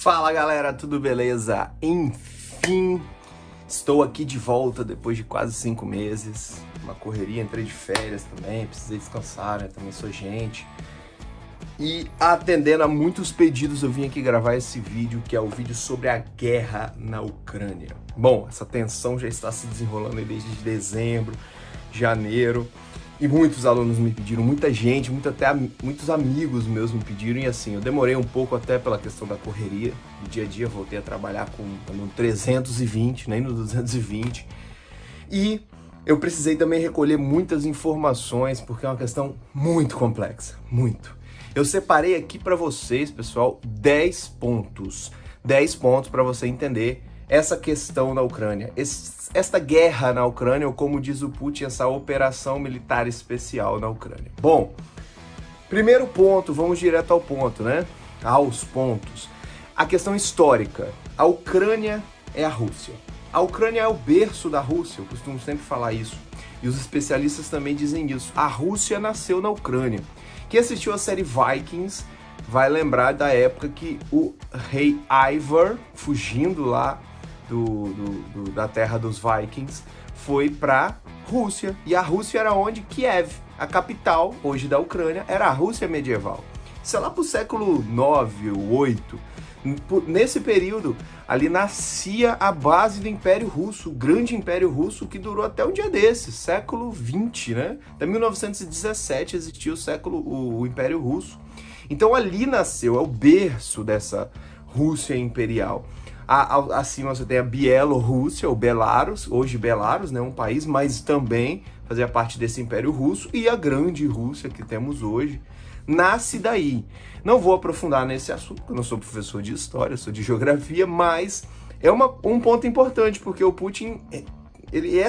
Fala galera, tudo beleza? Enfim, estou aqui de volta depois de quase 5 meses. Uma correria, entrei de férias também, precisei descansar, né? Também sou gente. E atendendo a muitos pedidos, eu vim aqui gravar esse vídeo, que é o vídeo sobre a guerra na Ucrânia. Bom, essa tensão já está se desenrolando aí desde dezembro, janeiro. E muitos alunos me pediram, muita gente, muitos amigos meus me pediram, e assim, eu demorei um pouco até pela questão da correria. No dia a dia voltei a trabalhar no 320, nem no 220. E eu precisei também recolher muitas informações, porque é uma questão muito complexa, muito. Eu separei aqui para vocês, pessoal, 10 pontos. 10 pontos para você entender essa questão na Ucrânia, esta guerra na Ucrânia, ou como diz o Putin, essa operação militar especial na Ucrânia. Bom, primeiro ponto, vamos direto ao ponto, né? Aos pontos. A questão histórica. A Ucrânia é a Rússia. A Ucrânia é o berço da Rússia, eu costumo sempre falar isso. E os especialistas também dizem isso. A Rússia nasceu na Ucrânia. Quem assistiu a série Vikings vai lembrar da época que o rei Ivar, fugindo lá da terra dos Vikings, foi para Rússia. E a Rússia era onde? Kiev, a capital hoje da Ucrânia, era a Rússia medieval. Isso é lá para o século 9 ou 8. Nesse período, ali nascia a base do Império Russo, o grande Império Russo, que durou até um dia desses, século 20, né? Até 1917 existiu o Império Russo. Então ali nasceu, é o berço dessa Rússia imperial. Acima você tem a Bielorrússia, ou Belarus, hoje Belarus, né, um país, mas também fazia parte desse Império Russo, e a grande Rússia que temos hoje nasce daí. Não vou aprofundar nesse assunto, porque eu não sou professor de história, sou de geografia, mas é um ponto importante, porque o Putin, ele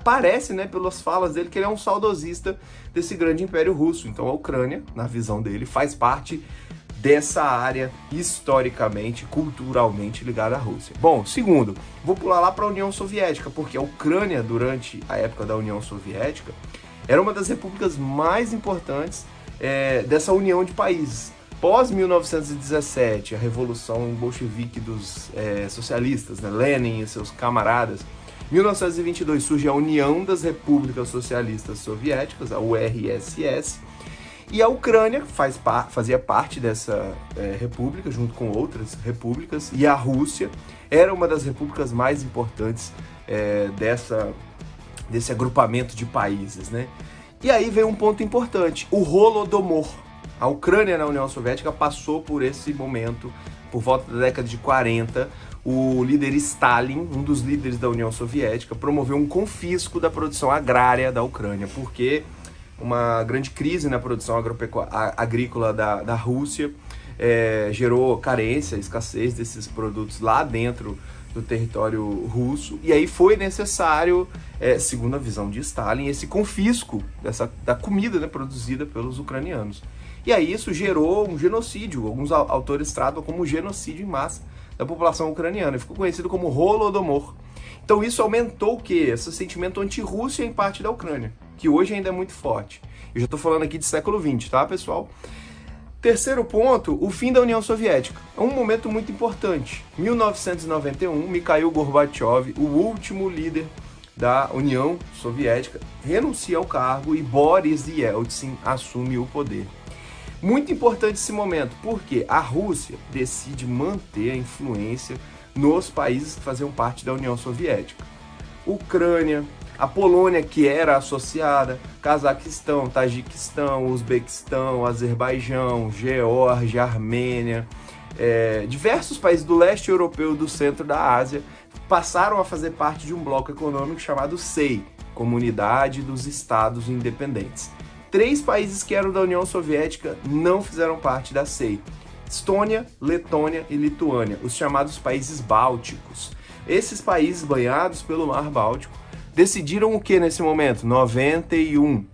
parece, né, pelas falas dele, que ele é um saudosista desse grande Império Russo. Então a Ucrânia, na visão dele, faz parte dessa área historicamente, culturalmente ligada à Rússia. Bom, segundo, vou pular lá para a União Soviética, porque a Ucrânia, durante a época da União Soviética, era uma das repúblicas mais importantes dessa união de países. Pós 1917, a revolução bolchevique dos socialistas, né, Lenin e seus camaradas, em 1922 surge a União das Repúblicas Socialistas Soviéticas, a URSS, e a Ucrânia fazia parte dessa república, junto com outras repúblicas, e a Rússia era uma das repúblicas mais importantes desse agrupamento de países, né? E aí vem um ponto importante, o Holodomor. A Ucrânia na União Soviética passou por esse momento, por volta da década de 40, o líder Stalin, um dos líderes da União Soviética, promoveu um confisco da produção agrária da Ucrânia, porque uma grande crise na produção agrícola da Rússia gerou carência, escassez desses produtos lá dentro do território russo, e aí foi necessário, segundo a visão de Stalin, esse confisco da comida, né, produzida pelos ucranianos. E aí isso gerou um genocídio, alguns autores tratam como genocídio em massa da população ucraniana, ficou conhecido como Holodomor. Então isso aumentou o quê? Esse sentimento anti-Rússia em parte da Ucrânia, que hoje ainda é muito forte. Eu já estou falando aqui de século XX, tá, pessoal? Terceiro ponto, o fim da União Soviética. É um momento muito importante. 1991, Mikhail Gorbachev, o último líder da União Soviética, renuncia ao cargo e Boris Yeltsin assume o poder. Muito importante esse momento, porque a Rússia decide manter a influência nos países que faziam parte da União Soviética. Ucrânia, a Polônia, que era associada, Cazaquistão, Tajiquistão, Uzbequistão, Azerbaijão, Geórgia, Armênia, diversos países do leste europeu e do centro da Ásia passaram a fazer parte de um bloco econômico chamado SEI, Comunidade dos Estados Independentes. 3 países que eram da União Soviética não fizeram parte da SEI: Estônia, Letônia e Lituânia, os chamados países bálticos. Esses países banhados pelo Mar Báltico decidiram o que nesse momento? 91.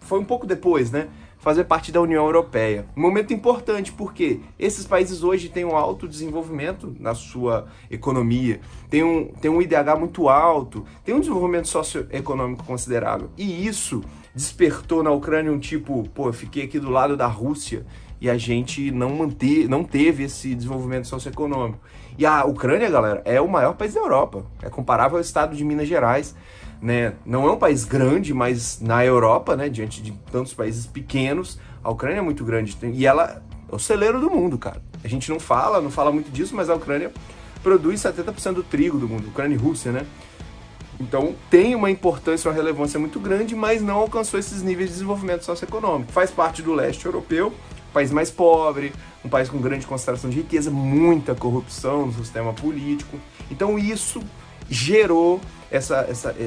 Foi um pouco depois, né? Fazer parte da União Europeia. Um momento importante, porque esses países hoje têm um alto desenvolvimento na sua economia, tem um IDH muito alto, tem um desenvolvimento socioeconômico considerável. E isso despertou na Ucrânia um tipo, pô, eu fiquei aqui do lado da Rússia e a gente não teve esse desenvolvimento socioeconômico. E a Ucrânia, galera, é o maior país da Europa, é comparável ao estado de Minas Gerais, né? Não é um país grande, mas na Europa, né, diante de tantos países pequenos, a Ucrânia é muito grande, e ela é o celeiro do mundo, cara. A gente não fala muito disso, mas a Ucrânia produz 70% do trigo do mundo, Ucrânia e Rússia, né? Então tem uma importância, uma relevância muito grande, mas não alcançou esses níveis de desenvolvimento socioeconômico. Faz parte do leste europeu, país mais pobre, um país com grande concentração de riqueza, muita corrupção no sistema político. Então isso gerou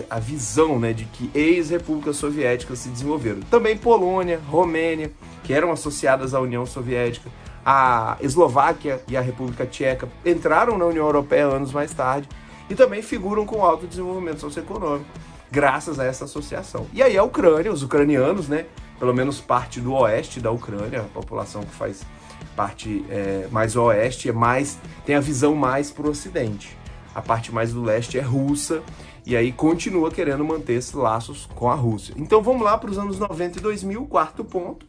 a visão, né, de que ex-repúblicas soviéticas se desenvolveram. Também Polônia, Romênia, que eram associadas à União Soviética, a Eslováquia e a República Tcheca entraram na União Europeia anos mais tarde e também figuram com alto desenvolvimento socioeconômico graças a essa associação. E aí a Ucrânia, os ucranianos, né, pelo menos parte do oeste da Ucrânia, a população que faz parte mais oeste, tem a visão mais para o ocidente. A parte mais do leste é russa, e aí continua querendo manter esses laços com a Rússia. Então vamos lá para os anos 90 e 2000, quarto ponto,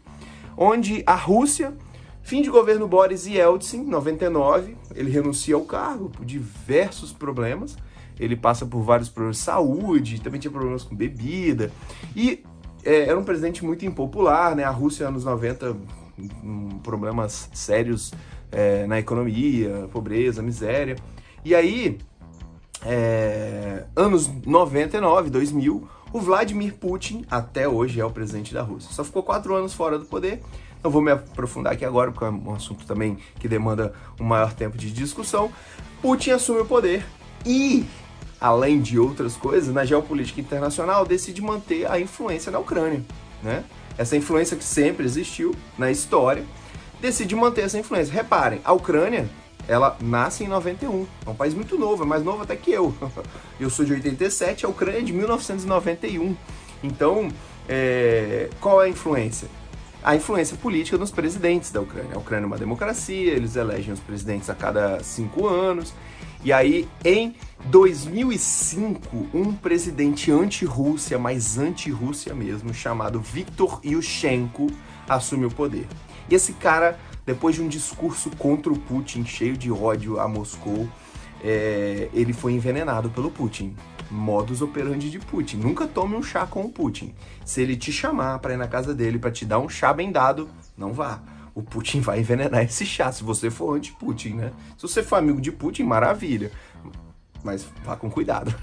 onde a Rússia, fim de governo Boris Yeltsin, 99, ele renuncia ao cargo por diversos problemas, ele passa por vários problemas de saúde, também tinha problemas com bebida, e era um presidente muito impopular, né? A Rússia, anos 90, problemas sérios na economia, pobreza, miséria, e aí, anos 99, 2000, o Vladimir Putin, até hoje, é o presidente da Rússia. Só ficou 4 anos fora do poder. Não vou me aprofundar aqui agora, porque é um assunto também que demanda um maior tempo de discussão. Putin assume o poder e, além de outras coisas, na geopolítica internacional, decide manter a influência na Ucrânia, né? Essa influência que sempre existiu na história, decide manter essa influência. Reparem, a Ucrânia, ela nasce em 91, é um país muito novo, é mais novo até que eu. Eu sou de 87, a Ucrânia é de 1991. Então, qual é a influência? A influência política nos presidentes da Ucrânia. A Ucrânia é uma democracia, eles elegem os presidentes a cada 5 anos. E aí, em 2005, um presidente anti-Rússia, mas anti-Rússia mesmo, chamado Viktor Yushchenko, assume o poder. E esse cara, depois de um discurso contra o Putin, cheio de ódio a Moscou, ele foi envenenado pelo Putin. Modus operandi de Putin. Nunca tome um chá com o Putin. Se ele te chamar para ir na casa dele para te dar um chá bem dado, não vá. O Putin vai envenenar esse chá, se você for anti-Putin, né? Se você for amigo de Putin, maravilha. Mas vá com cuidado.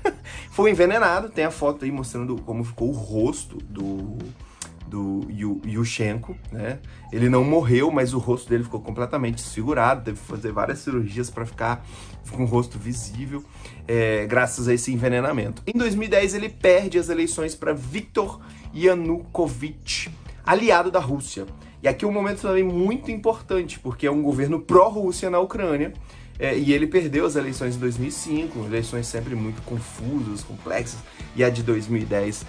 Foi envenenado, tem a foto aí mostrando como ficou o rosto do Yushchenko, né? Ele não morreu, mas o rosto dele ficou completamente desfigurado, teve que fazer várias cirurgias para ficar com o rosto visível, graças a esse envenenamento. Em 2010 ele perde as eleições para Viktor Yanukovych, aliado da Rússia. E aqui é um momento também muito importante, porque é um governo pró-Rússia na Ucrânia, e ele perdeu as eleições em 2005, eleições sempre muito confusas, complexas, e a de 2010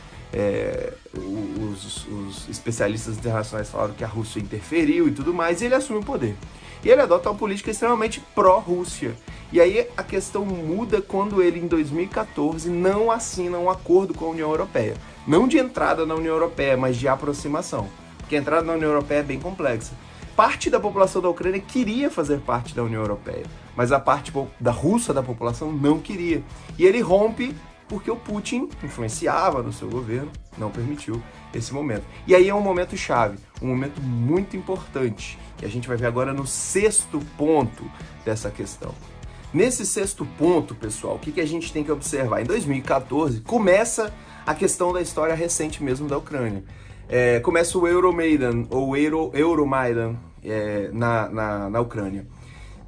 os especialistas internacionais falaram que a Rússia interferiu e tudo mais, e ele assume o poder. E ele adota uma política extremamente pró-Rússia. E aí a questão muda quando ele, em 2014, não assina um acordo com a União Europeia. Não de entrada na União Europeia, mas de aproximação. Porque a entrada na União Europeia é bem complexa. Parte da população da Ucrânia queria fazer parte da União Europeia, mas a parte da russa da população não queria. E ele rompe porque o Putin influenciava no seu governo, não permitiu esse momento. E aí é um momento chave, um momento muito importante, que a gente vai ver agora no 6º ponto dessa questão. Nesse 6º ponto, pessoal, o que a gente tem que observar? Em 2014, começa a questão da história recente mesmo da Ucrânia. Começa o Euromaidan, ou Euromaidan, na Ucrânia.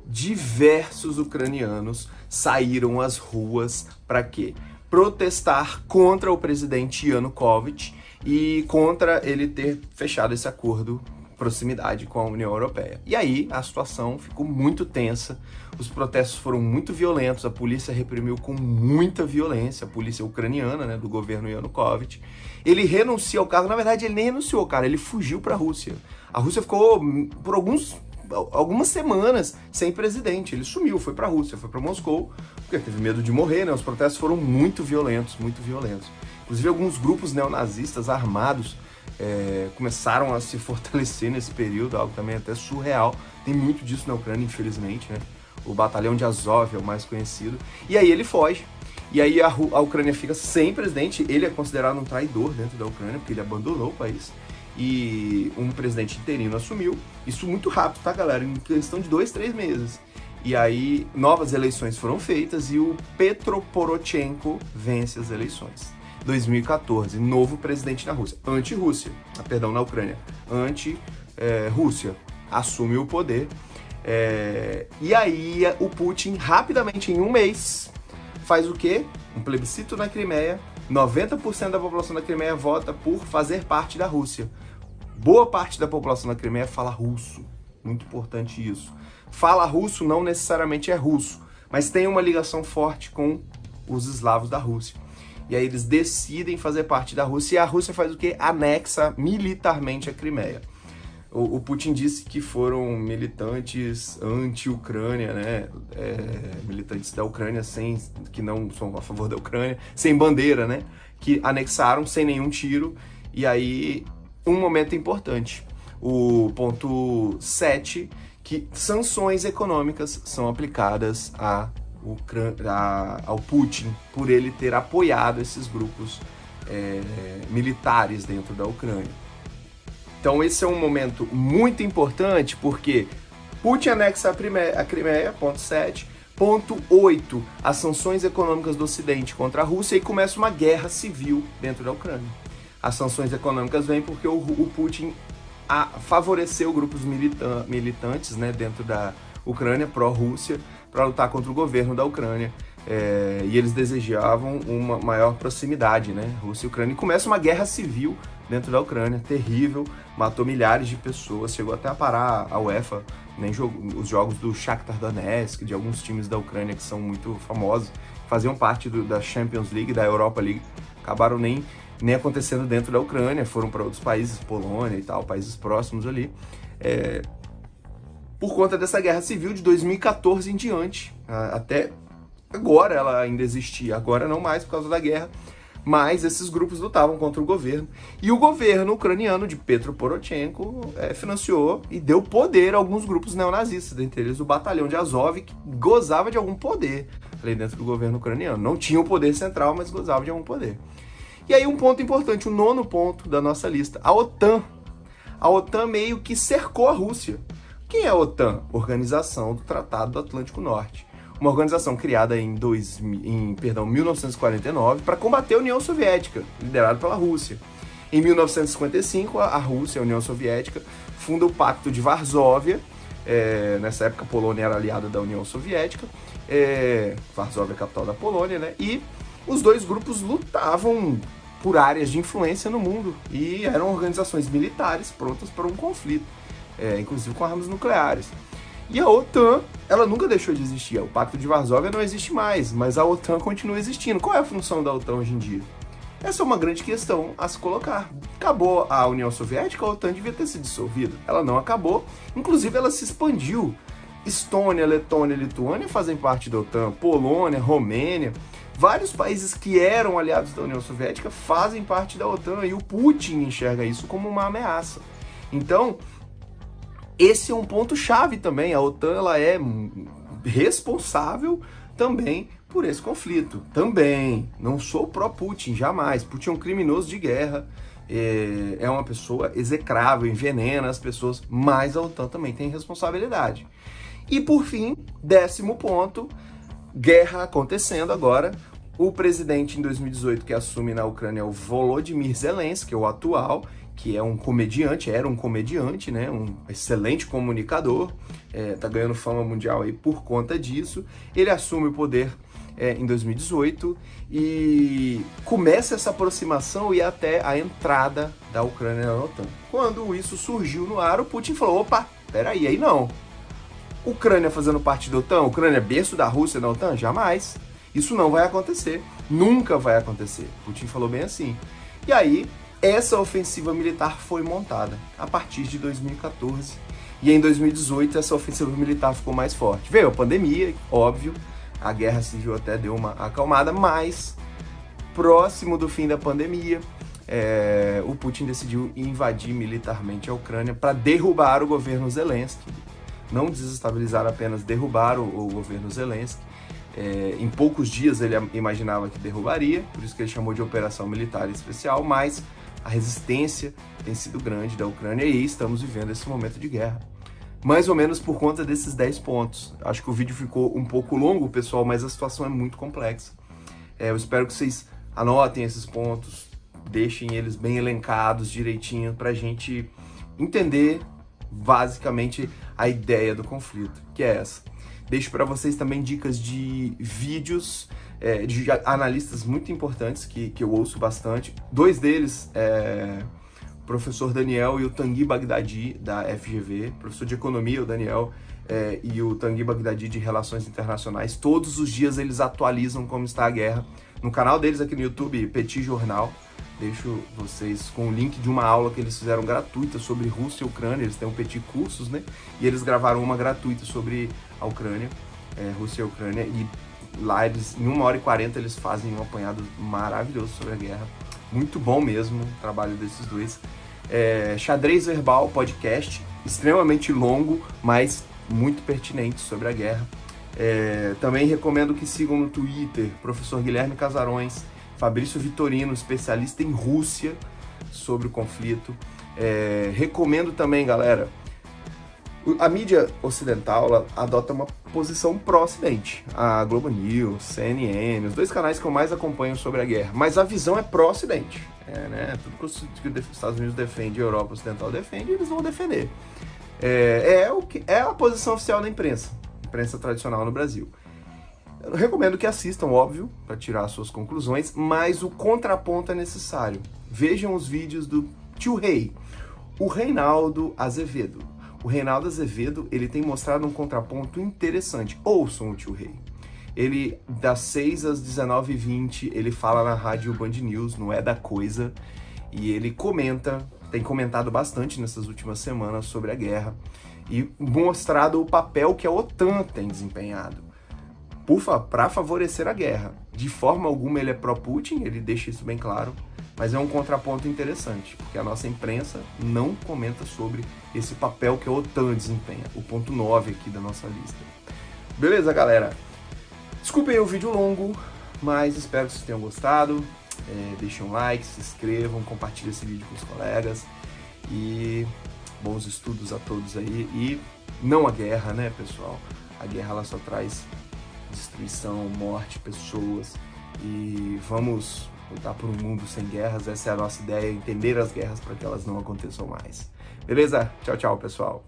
Diversos ucranianos saíram às ruas para quê? Protestar contra o presidente Yanukovych e contra ele ter fechado esse acordo proximidade com a União Europeia. E aí a situação ficou muito tensa, os protestos foram muito violentos, a polícia reprimiu com muita violência, a polícia ucraniana, né, do governo Yanukovych. Ele renuncia ao cargo, na verdade ele nem renunciou, cara, ele fugiu para a Rússia. A Rússia ficou por algumas semanas sem presidente, ele sumiu, foi para a Rússia, foi para Moscou, porque teve medo de morrer, né? Os protestos foram muito violentos, muito violentos. Inclusive alguns grupos neonazistas armados começaram a se fortalecer nesse período, algo também até surreal. Tem muito disso na Ucrânia, infelizmente, né? O batalhão de Azov é o mais conhecido. E aí ele foge. E aí a Ucrânia fica sem presidente. Ele é considerado um traidor dentro da Ucrânia, porque ele abandonou o país. E um presidente interino assumiu. Isso muito rápido, tá, galera? Em questão de 2, 3 meses. E aí novas eleições foram feitas e o Petro Poroshenko vence as eleições. 2014, novo presidente na Rússia. Anti-Rússia. Perdão, na Ucrânia. Anti-Rússia. Assume o poder. E aí o Putin, rapidamente, em um mês, faz o quê? Um plebiscito na Crimeia. 90% da população da Crimeia vota por fazer parte da Rússia. Boa parte da população da Crimeia fala russo. Muito importante isso. Fala russo não necessariamente é russo, mas tem uma ligação forte com os eslavos da Rússia. E aí eles decidem fazer parte da Rússia e a Rússia faz o quê? Anexa militarmente a Crimeia. O Putin disse que foram militantes anti-Ucrânia, né? Militantes da Ucrânia que não são a favor da Ucrânia, sem bandeira, né? Que anexaram sem nenhum tiro. E aí, um momento importante. O ponto 7, que sanções econômicas são aplicadas ao Putin por ele ter apoiado esses grupos militares dentro da Ucrânia. Então esse é um momento muito importante porque Putin anexa a Crimeia, ponto 7. Ponto 8, as sanções econômicas do Ocidente contra a Rússia e começa uma guerra civil dentro da Ucrânia. As sanções econômicas vêm porque o Putin favoreceu grupos militantes, né, dentro da Ucrânia, pró-Rússia, para lutar contra o governo da Ucrânia. E eles desejavam uma maior proximidade, né, Rússia e Ucrânia. E começa uma guerra civil dentro da Ucrânia, terrível, matou milhares de pessoas, chegou até a parar a UEFA, nem os jogos do Shakhtar Donetsk, de alguns times da Ucrânia que são muito famosos, faziam parte da Champions League, da Europa League, acabaram nem acontecendo dentro da Ucrânia, foram para outros países, Polônia e tal, países próximos ali, por conta dessa guerra civil de 2014 em diante. Até agora ela ainda existia, agora não mais por causa da guerra, mas esses grupos lutavam contra o governo. E o governo ucraniano de Petro Poroshenko financiou e deu poder a alguns grupos neonazistas, dentre eles o batalhão de Azov, que gozava de algum poder ali dentro do governo ucraniano. Não tinha o poder central, mas gozava de algum poder. E aí um ponto importante, o 9º ponto da nossa lista, a OTAN. A OTAN meio que cercou a Rússia. Quem é a OTAN? Organização do Tratado do Atlântico Norte. Uma organização criada em 1949 para combater a União Soviética, liderada pela Rússia. Em 1955, a Rússia, a União Soviética, funda o Pacto de Varsóvia. Nessa época, a Polônia era aliada da União Soviética. Varsóvia é a capital da Polônia, né? E os dois grupos lutavam por áreas de influência no mundo e eram organizações militares prontas para um conflito, inclusive com armas nucleares. E a OTAN, ela nunca deixou de existir. O Pacto de Varsóvia não existe mais, mas a OTAN continua existindo. Qual é a função da OTAN hoje em dia? Essa é uma grande questão a se colocar. Acabou a União Soviética, a OTAN devia ter se dissolvido. Ela não acabou, inclusive ela se expandiu. Estônia, Letônia e Lituânia fazem parte da OTAN, Polônia, Romênia. Vários países que eram aliados da União Soviética fazem parte da OTAN e o Putin enxerga isso como uma ameaça. Então, esse é um ponto-chave também. A OTAN ela é responsável também por esse conflito. Também, não sou pró-Putin, jamais. Putin é um criminoso de guerra, é uma pessoa execrável, envenena as pessoas, mas a OTAN também tem responsabilidade. E por fim, 10º ponto, guerra acontecendo agora. O presidente em 2018 que assume na Ucrânia é o Volodymyr Zelensky, o atual, que é um comediante, era um comediante, né, um excelente comunicador, tá ganhando fama mundial aí por conta disso. Ele assume o poder em 2018 e começa essa aproximação e até a entrada da Ucrânia na OTAN. Quando isso surgiu no ar, o Putin falou, opa, peraí, aí não. Ucrânia fazendo parte da OTAN, Ucrânia berço da Rússia na OTAN? Jamais. Isso não vai acontecer, nunca vai acontecer. Putin falou bem assim. E aí, essa ofensiva militar foi montada a partir de 2014. E em 2018 essa ofensiva militar ficou mais forte. Veio a pandemia, óbvio, a guerra civil até deu uma acalmada, mas próximo do fim da pandemia, o Putin decidiu invadir militarmente a Ucrânia para derrubar o governo Zelensky. Não desestabilizar, apenas derrubar o governo Zelensky. Em poucos dias ele imaginava que derrubaria, por isso que ele chamou de Operação Militar Especial, mas a resistência tem sido grande da Ucrânia e estamos vivendo esse momento de guerra. Mais ou menos por conta desses 10 pontos. Acho que o vídeo ficou um pouco longo, pessoal, mas a situação é muito complexa. Eu espero que vocês anotem esses pontos, deixem eles bem elencados direitinho para a gente entender basicamente a ideia do conflito, que é essa. Deixo para vocês também dicas de vídeos de analistas muito importantes que eu ouço bastante. 2 deles, o professor Daniel e o Tanguy Bagdadi, da FGV, professor de economia, o Daniel, e o Tanguy Bagdadi de relações internacionais. Todos os dias eles atualizam como está a guerra. No canal deles aqui no YouTube, Petit Jornal, deixo vocês com o link de uma aula que eles fizeram gratuita sobre Rússia e Ucrânia. Eles têm um Petit Cursos, né? E eles gravaram uma gratuita sobre a Ucrânia, Rússia e Ucrânia. E lá, eles, em 1h40, eles fazem um apanhado maravilhoso sobre a guerra. Muito bom mesmo o trabalho desses dois. Xadrez Verbal Podcast, extremamente longo, mas muito pertinente sobre a guerra. Também recomendo que sigam no Twitter professor Guilherme Casarões, Fabrício Vitorino, especialista em Rússia, sobre o conflito. Recomendo também, galera, a mídia ocidental ela adota uma posição pró-Ocidente. A Globo News, CNN, os 2 canais que eu mais acompanho sobre a guerra. Mas a visão é pró-Ocidente. Tudo que os Estados Unidos defende, a Europa Ocidental defende, eles vão defender. É a posição oficial da imprensa tradicional no Brasil. Eu recomendo que assistam, óbvio, para tirar suas conclusões, mas o contraponto é necessário. Vejam os vídeos do Tio Rei, o Reinaldo Azevedo. O Reinaldo Azevedo, ele tem mostrado um contraponto interessante. Ouçam o Tio Rei. Ele, das 6 às 19h20, ele fala na rádio Band News, não é da coisa, e ele tem comentado bastante nessas últimas semanas sobre a guerra e mostrado o papel que a OTAN tem desempenhado para favorecer a guerra. De forma alguma ele é pró-Putin, ele deixa isso bem claro, mas é um contraponto interessante, porque a nossa imprensa não comenta sobre esse papel que a OTAN desempenha, o ponto 9 aqui da nossa lista. Beleza, galera? Desculpem o vídeo longo, mas espero que vocês tenham gostado. Deixem um like, se inscrevam, compartilhem esse vídeo com os colegas e bons estudos a todos aí. E não a guerra, né, pessoal? A guerra ela só traz destruição, morte, pessoas, e vamos lutar por um mundo sem guerras. Essa é a nossa ideia, entender as guerras para que elas não aconteçam mais. Beleza? Tchau, tchau, pessoal.